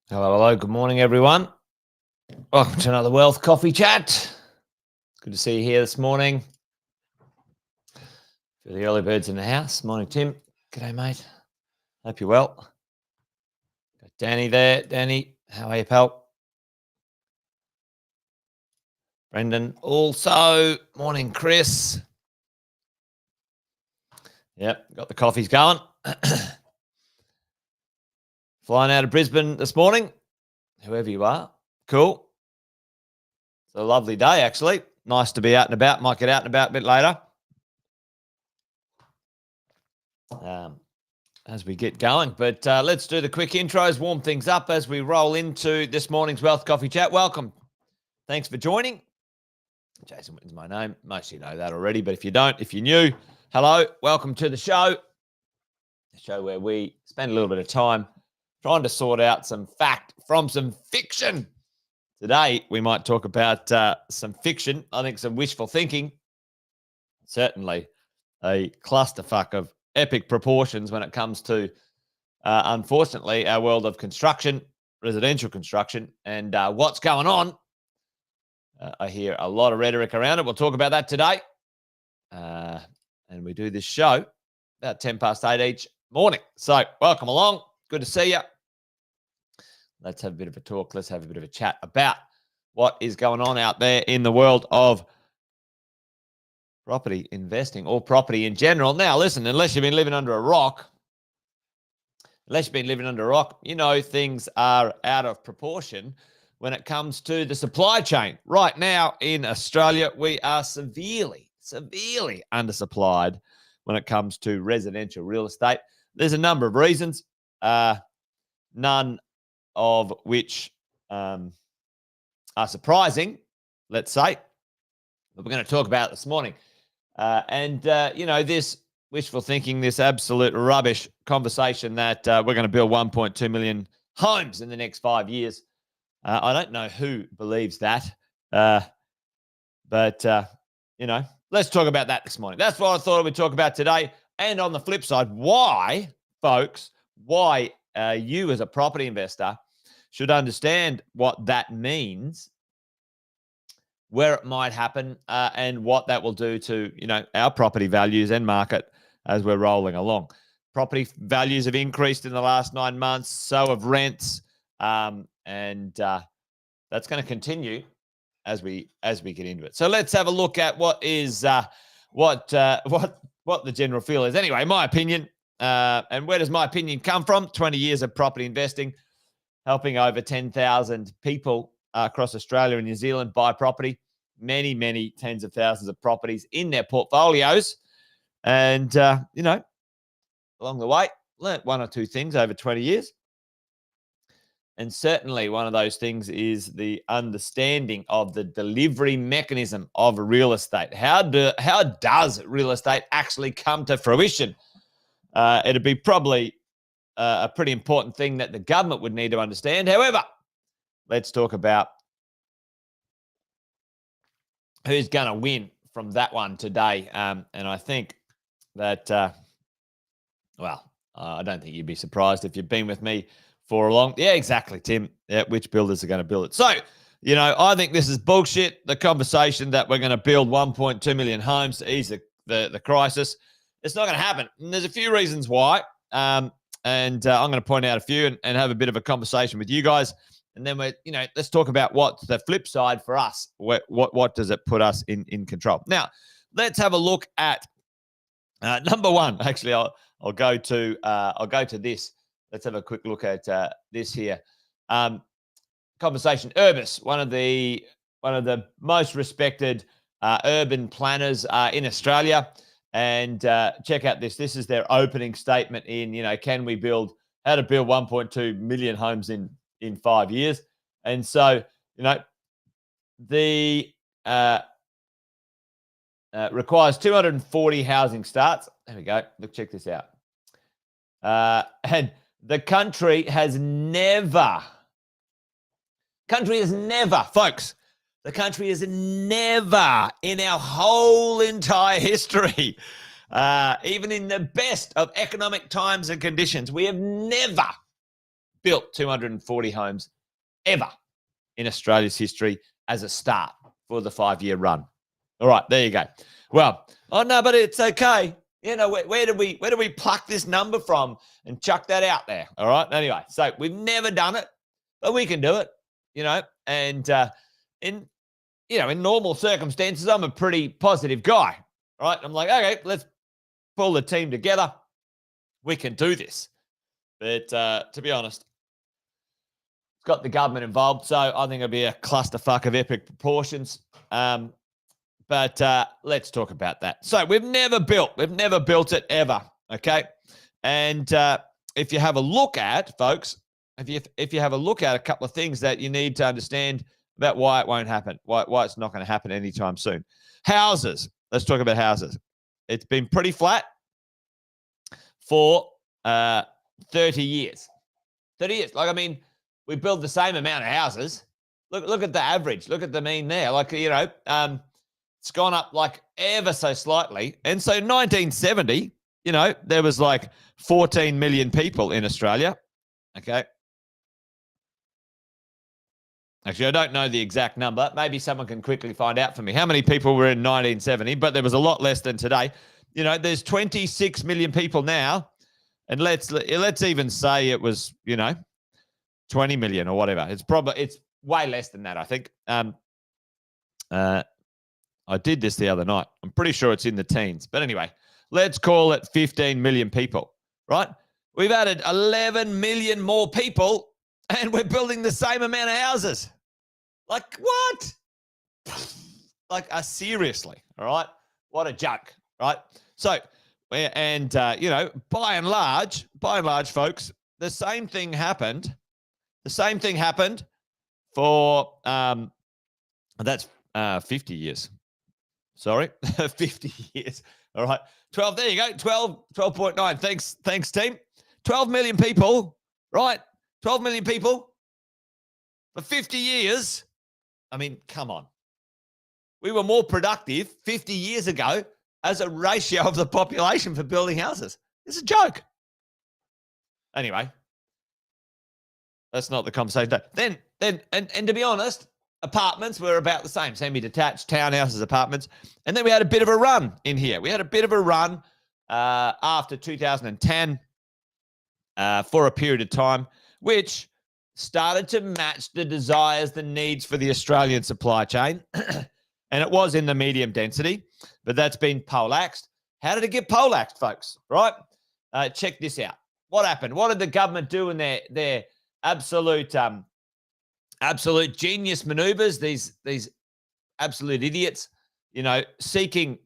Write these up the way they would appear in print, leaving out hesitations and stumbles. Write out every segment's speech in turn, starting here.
Hello, good morning, everyone. Welcome to another Wealth Coffee Chat. Good to see you here this morning. For the early birds in the house. Morning, Tim. G'day, mate. Hope you're well. Got Danny there. Danny, how are you, pal? Brendan also. Morning, Chris. Yep, got the coffees going. Flying out of Brisbane this morning, whoever you are. Cool. It's a lovely day, actually. Nice to be out and about. Might get out and about a bit later. As we get going. But let's do the quick intros, warm things up as we roll into this morning's Wealth Coffee Chat. Welcome. Thanks for joining. Jason Witten's my name. Most of you know that already, but if you don't, if you're new, hello, welcome to the show. The show where we spend a little bit of time trying to sort out some fact from some fiction. Today, we might talk about some fiction. I think some wishful thinking. Certainly a clusterfuck of epic proportions when it comes to, unfortunately, our world of construction, residential construction, and what's going on. I hear a lot of rhetoric around it. We'll talk about that today. And we do this show about 8:10 each morning. So welcome along. Good to see you. Let's have a bit of a talk. Let's have a bit of a chat about what is going on out there in the world of property investing or property in general. Now, listen, unless you've been living under a rock, you know things are out of proportion when it comes to the supply chain. Right now in Australia, we are severely undersupplied when it comes to residential real estate. There's a number of reasons, none of which are surprising, let's say, but we're going to talk about it this morning. This wishful thinking, this absolute rubbish conversation that we're going to build 1.2 million homes in the next 5 years. I don't know who believes that, but let's talk about that this morning. That's what I thought we'd talk about today. And on the flip side, why, folks, you as a property investor should understand what that means, where it might happen, and what that will do to, our property values and market as we're rolling along. Property values have increased in the last 9 months, so have rents, and that's going to continue as we get into it. So let's have a look at what is what the general feel is. Anyway, my opinion, and where does my opinion come from? 20 years of property investing, helping over 10,000 people across Australia and New Zealand buy property, many tens of thousands of properties in their portfolios. And, along the way, learnt one or two things over 20 years. And certainly one of those things is the understanding of the delivery mechanism of real estate. How does real estate actually come to fruition? It'd be probably a pretty important thing that the government would need to understand. However, let's talk about who's going to win from that one today. And I think that Well, I don't think you'd be surprised if you've been with me for a long. Yeah, exactly, Tim. Yeah, which builders are going to build it? So, I think this is bullshit. The conversation that we're going to build 1.2 million homes to ease the crisis, it's not going to happen. And there's a few reasons why. And I'm going to point out a few and have a bit of a conversation with you guys. And then let's talk about what's the flip side for us. What does it put us in control? Now, let's have a look at number one. Actually, I'll go to this. Let's have a quick look at this here. Conversation. Urbis, one of the most respected urban planners in Australia. And check out this. This is their opening statement in, can we build, how to build 1.2 million homes in 5 years. And so, the requires 240 housing starts. There we go. Look, check this out. And the country has never, folks, the country has never in our whole entire history, even in the best of economic times and conditions, we have never built 240 homes ever in Australia's history as a start for the 5-year run. All right, there you go. Well, oh no, but it's okay. Where do we pluck this number from and chuck that out there? All right. Anyway, so we've never done it, but we can do it. And in normal circumstances, I'm a pretty positive guy. Right? I'm like, okay, let's pull the team together. We can do this. But to be honest, it's got the government involved, so I think it'll be a clusterfuck of epic proportions. But let's talk about that. So we've never built it ever, okay? And if you have a look at, folks, if you have a look at a couple of things that you need to understand about why it won't happen, why it's not going to happen anytime soon. Houses. Let's talk about houses. It's been pretty flat for 30 years. 30 years. Like, I mean, we build the same amount of houses. Look at the average. Look at the mean there. Like, it's gone up like ever so slightly. And so 1970, there was like 14 million people in Australia. Okay. Actually, I don't know the exact number. Maybe someone can quickly find out for me how many people were in 1970, but there was a lot less than today. There's 26 million people now. And let's even say it was, 20 million or whatever. It's way less than that, I think. I did this the other night. I'm pretty sure it's in the teens. But anyway, let's call it 15 million people, right? We've added 11 million more people and we're building the same amount of houses. Like, what? Like, seriously, all right? What a joke, right? So, by and large, folks, the same thing happened. The same thing happened for, that's 50 years. Sorry, 50 years. All right. 12, there you go. 12.9. Thanks, team. 12 million people, right? 12 million people for 50 years. I mean, come on. We were more productive 50 years ago as a ratio of the population for building houses. It's a joke. Anyway, that's not the conversation. Then, to be honest, apartments were about the same, semi-detached, townhouses, apartments. And then we had a bit of a run in here. We had a bit of a run after 2010 for a period of time, which started to match the desires, the needs for the Australian supply chain. And it was in the medium density, but that's been poleaxed. How did it get poleaxed, folks? Right? Check this out. What happened? What did the government do in their absolute genius maneuvers? These absolute idiots, seeking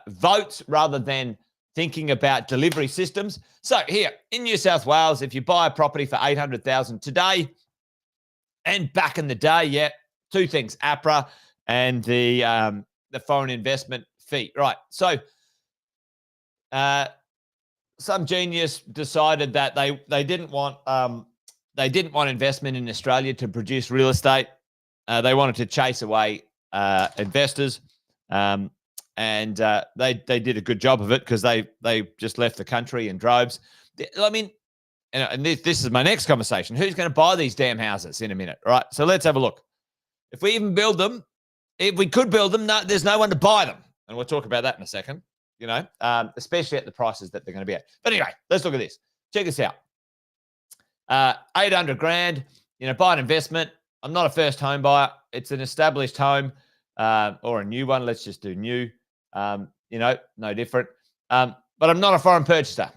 votes rather than thinking about delivery systems. So here in New South Wales, if you buy a property for $800,000 today, and back in the day, two things: APRA and the foreign investment fee. Right. So some genius decided that they didn't want investment in Australia to produce real estate. They wanted to chase away investors. and they did a good job of it because they just left the country in droves. I mean, and this is my next conversation. Who's going to buy these damn houses in a minute? All right, so let's have a look. If we even build them, if we could build them, there's no one to buy them, and we'll talk about that in a second. You know, especially at the prices that they're going to be at. But anyway, let's look at this. Check this out. 800 grand. You know, buy an investment. I'm not a first home buyer. It's an established home or a new one. Let's just do new. You know, no different. But I'm not a foreign purchaser.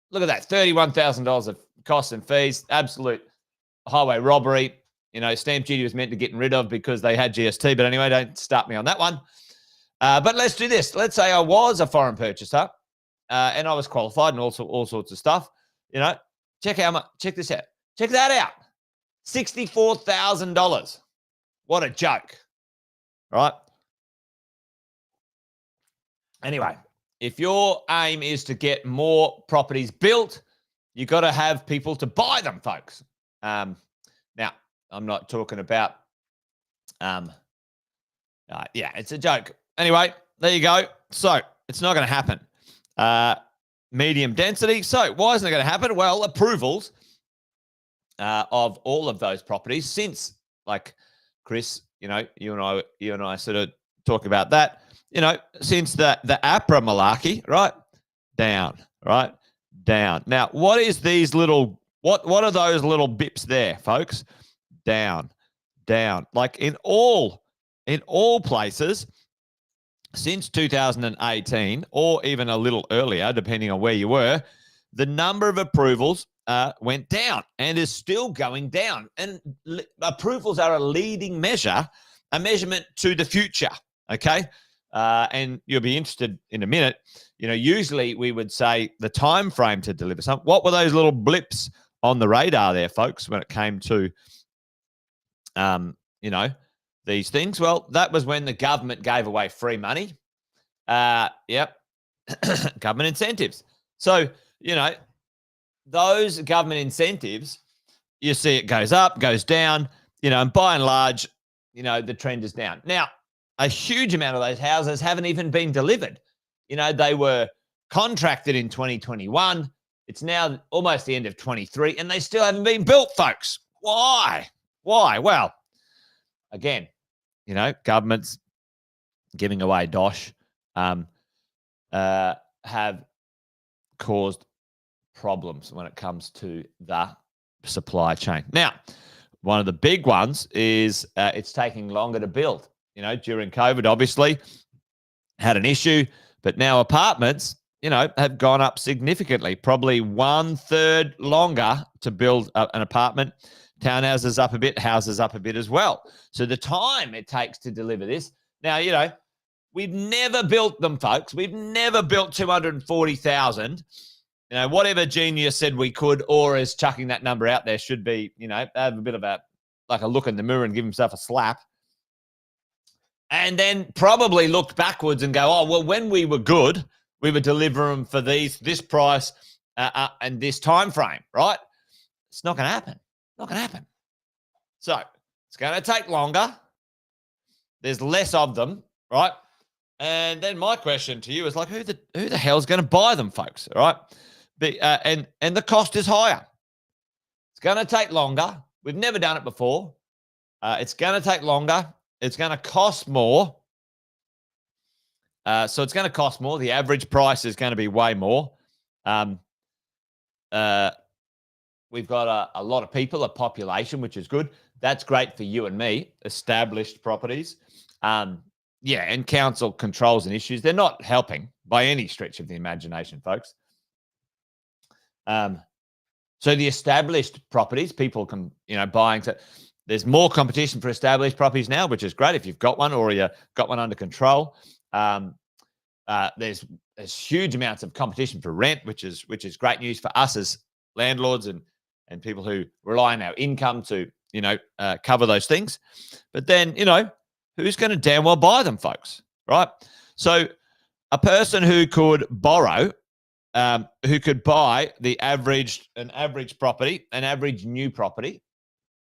Look at that, $31,000 of costs and fees. Absolute highway robbery. You know, stamp duty was meant to get rid of because they had GST. But anyway, don't start me on that one. But let's do this. Let's say I was a foreign purchaser and I was qualified and also all sorts of stuff. You know, check this out. Check that out. $64,000. What a joke. Right? Anyway, if your aim is to get more properties built, you got to have people to buy them, folks. Now, I'm not talking about, yeah, it's a joke. Anyway, there you go. So it's not going to happen. Medium density. So why isn't it going to happen? Well, approvals of all of those properties since, like Chris, you know, you and I sort of talk about that. You know, since the APRA malarkey, right? Down, right? Down. Now, what is these little? What are those little bips there, folks? Down, down. Like in all places. Since 2018, or even a little earlier, depending on where you were, the number of approvals went down and is still going down. And approvals are a leading measure, a measurement to the future, okay? And you'll be interested in a minute. You know, usually we would say the time frame to deliver something. What were those little blips on the radar there, folks, when it came to, you know, these things? Well, that was when the government gave away free money. Yep. Government incentives. So, you know, those government incentives, you see it goes up, goes down, you know, and by and large, you know, the trend is down. Now, a huge amount of those houses haven't even been delivered. You know, they were contracted in 2021. It's now almost the end of 23, and they still haven't been built, folks. Why? Well, again, you know, governments giving away dosh have caused problems when it comes to the supply chain. Now, one of the big ones is it's taking longer to build. You know, during COVID, obviously, had an issue, but now apartments, you know, have gone up significantly, probably 1/3 longer to build an apartment. Townhouses up a bit, houses up a bit as well. So the time it takes to deliver this. Now, you know, we've never built them, folks. We've never built 240,000. You know, whatever Genius said we could, or is chucking that number out there, should be, you know, have a bit of a look in the mirror and give himself a slap. And then probably look backwards and go, oh, well, when we were good, we would deliver them for this price and this time frame, right? It's not going to happen. Not going to happen. So it's going to take longer. There's less of them, right? And then my question to you is like, who the hell's going to buy them, folks? All right. And the cost is higher. It's going to take longer. We've never done it before. It's going to take longer. It's going to cost more. So it's going to cost more. The average price is going to be way more. We've got a lot of people, a population, which is good. That's great for you and me, established properties. Yeah, and council controls and issues. They're not helping by any stretch of the imagination, folks. So the established properties, people can, you know, buying. So there's more competition for established properties now, which is great if you've got one or you've got one under control. There's huge amounts of competition for rent, which is great news for us as landlords and people who rely on our income to, you know, cover those things. But then, you know, who's going to damn well buy them, folks, right? So a person who could borrow, who could buy an average property, an average new property,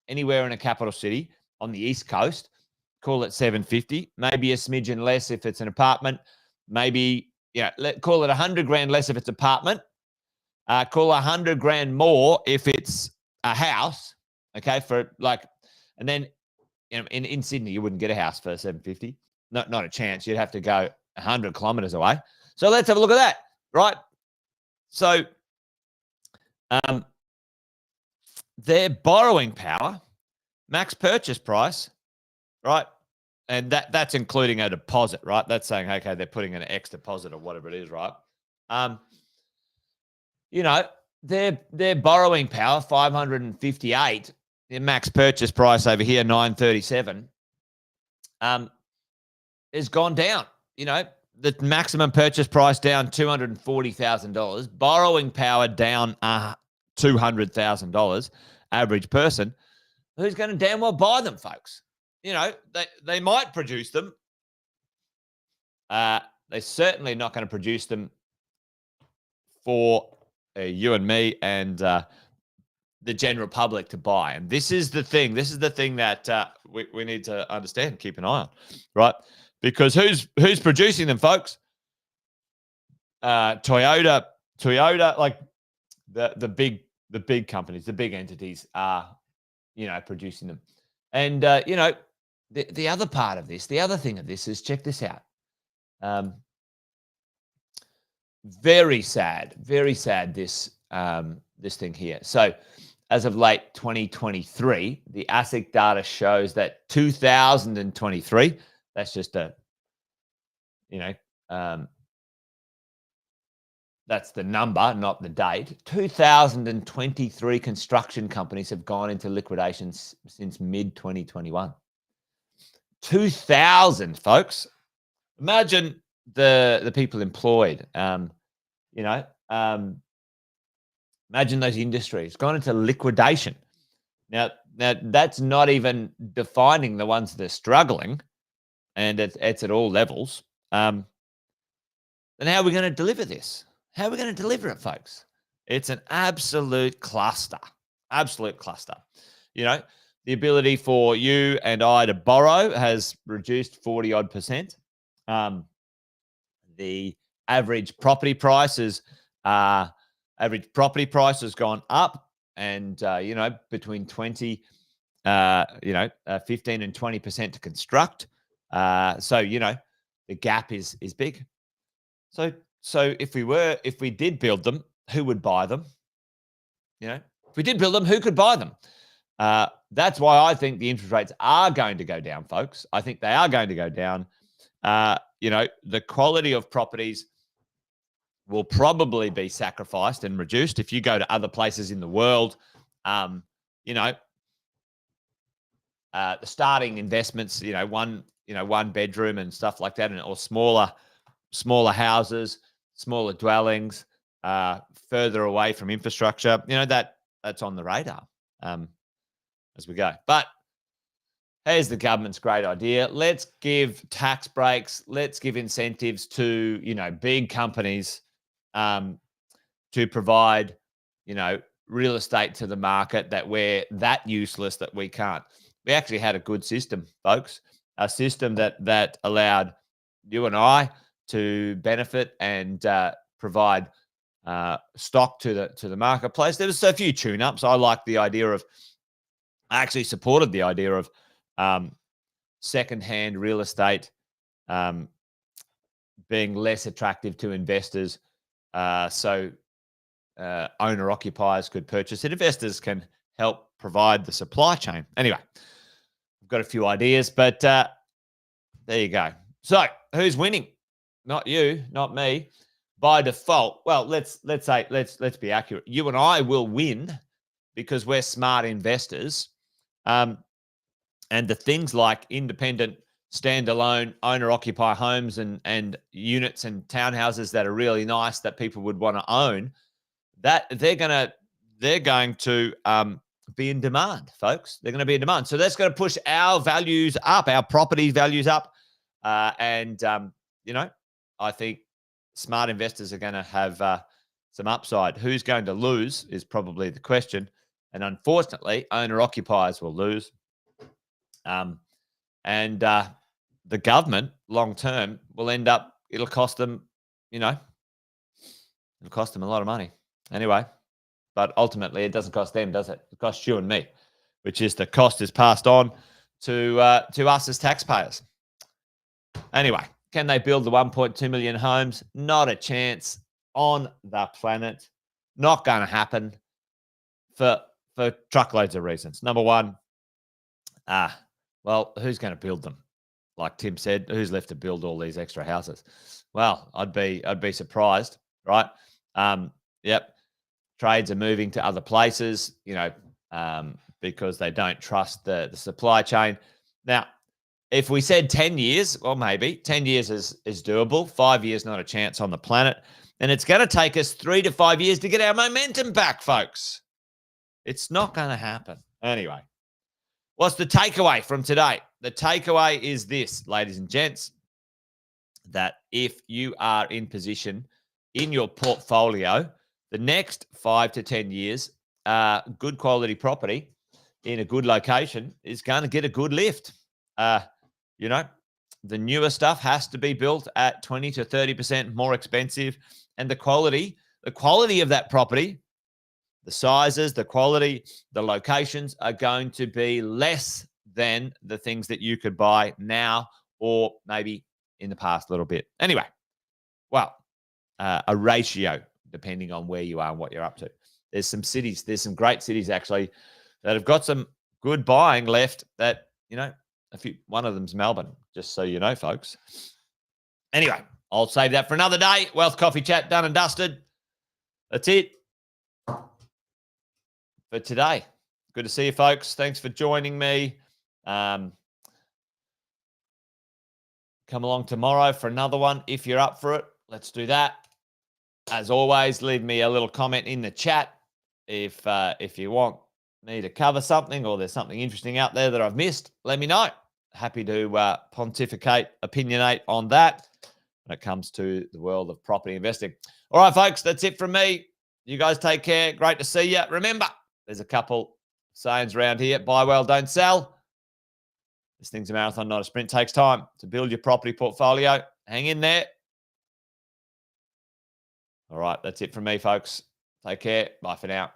anywhere in a capital city on the East Coast, call it 750, maybe a smidgen less if it's an apartment, maybe, call it 100 grand less if it's apartment, call 100 grand more if it's a house, okay, and then in Sydney, you wouldn't get a house for 750. Not a chance. You'd have to go 100 kilometers away. So let's have a look at that, right? So their borrowing power, max purchase price, right? And that's including a deposit, right? That's saying, okay, they're putting an X deposit or whatever it is, right? Their borrowing power, 558, their max purchase price over here, 937, has gone down. The maximum purchase price down $240,000, borrowing power down $200,000, average person. Who's going to damn well buy them, folks? They might produce them. They're certainly not going to produce them for you and me and the general public to buy. And this is the thing. This is the thing that we need to understand, keep an eye on, right? Because who's producing them, folks? Toyota, like the big companies, the big entities are, producing them. And the other part of this, the other thing of this is, check this out. Very sad this thing here. So as of late 2023, the ASIC data shows that 2023, that's just that's the number, not the date. 2023 construction companies have gone into liquidation since mid-2021. 2,000, folks. Imagine the people employed. Imagine those industries gone into liquidation. Now that's not even defining the ones that are struggling, and it's at all levels. Then how are we going to deliver this? How are we going to deliver it, folks? It's an absolute cluster. Absolute cluster. The ability for you and I to borrow has reduced 40-odd%. The average property price has gone up, and between 15 and 20% to construct. So the gap is big. So if we did build them, who would buy them? If we did build them, who could buy them? That's why I think the interest rates are going to go down, folks. I think they are going to go down. The quality of properties will probably be sacrificed and reduced. If you go to other places in the world, the starting investments, one bedroom and stuff like that, or smaller houses, smaller dwellings, further away from infrastructure, that's on the radar as we go. But here's the government's great idea. Let's give tax breaks. Let's give incentives to, big companies to provide, real estate to the market that we're that useless that we can't. We actually had a good system, folks, a system that allowed you and I to benefit and provide stock to the marketplace. There was a few tune-ups. I actually supported the idea of secondhand real estate being less attractive to investors, so owner-occupiers could purchase it. Investors can help provide the supply chain. Anyway, I've got a few ideas, but there you go. So who's winning? Not you, not me. By default, well, let's be accurate. You and I will win because we're smart investors. And the things like independent, standalone, owner-occupier homes and units and townhouses that are really nice that people would want to own, that they're going to be in demand, folks. They're going to be in demand. So that's going to push our values up, our property values up. I think smart investors are going to have some upside. Who's going to lose is probably the question. And unfortunately, owner-occupiers will lose. And the government, long term, will end up, it'll cost them, it'll cost them a lot of money. Anyway, but ultimately it doesn't cost them, does it? It costs you and me, which is the cost is passed on to us as taxpayers. Anyway, can they build the 1.2 million homes? Not a chance on the planet. Not going to happen for truckloads of reasons. Number one, well, who's going to build them? Like Tim said, who's left to build all these extra houses? Well, I'd be surprised, right? Yep. Trades are moving to other places, because they don't trust the supply chain. Now, if we said 10 years, well, maybe 10 years is doable. 5 years, not a chance on the planet. And it's going to take us 3 to 5 years to get our momentum back, folks. It's not going to happen. Anyway, what's the takeaway from today? The takeaway is this, ladies and gents, that if you are in position in your portfolio, the next 5 to 10 years, good quality property in a good location is going to get a good lift. The newer stuff has to be built at 20 to 30% more expensive. And the quality of that property, the sizes, the quality, the locations are going to be less than the things that you could buy now or maybe in the past a little bit. Anyway, well, a ratio depending on where you are and what you're up to. There's some great cities actually that have got some good buying left that, one of them's Melbourne, just so you know, folks. Anyway, I'll save that for another day. Wealth Coffee Chat done and dusted. That's it for today. Good to see you, folks. Thanks for joining me. Come along tomorrow for another one if you're up for it. Let's do that. As always, leave me a little comment in the chat if you want me to cover something or there's something interesting out there that I've missed. Let me know. Happy to pontificate, opinionate on that when it comes to the world of property investing. All right, folks, that's it from me. You guys take care. Great to see you. Remember, there's a couple sayings around here. Buy well, don't sell. This thing's a marathon, not a sprint. Takes time to build your property portfolio. Hang in there. All right, that's it from me, folks. Take care. Bye for now.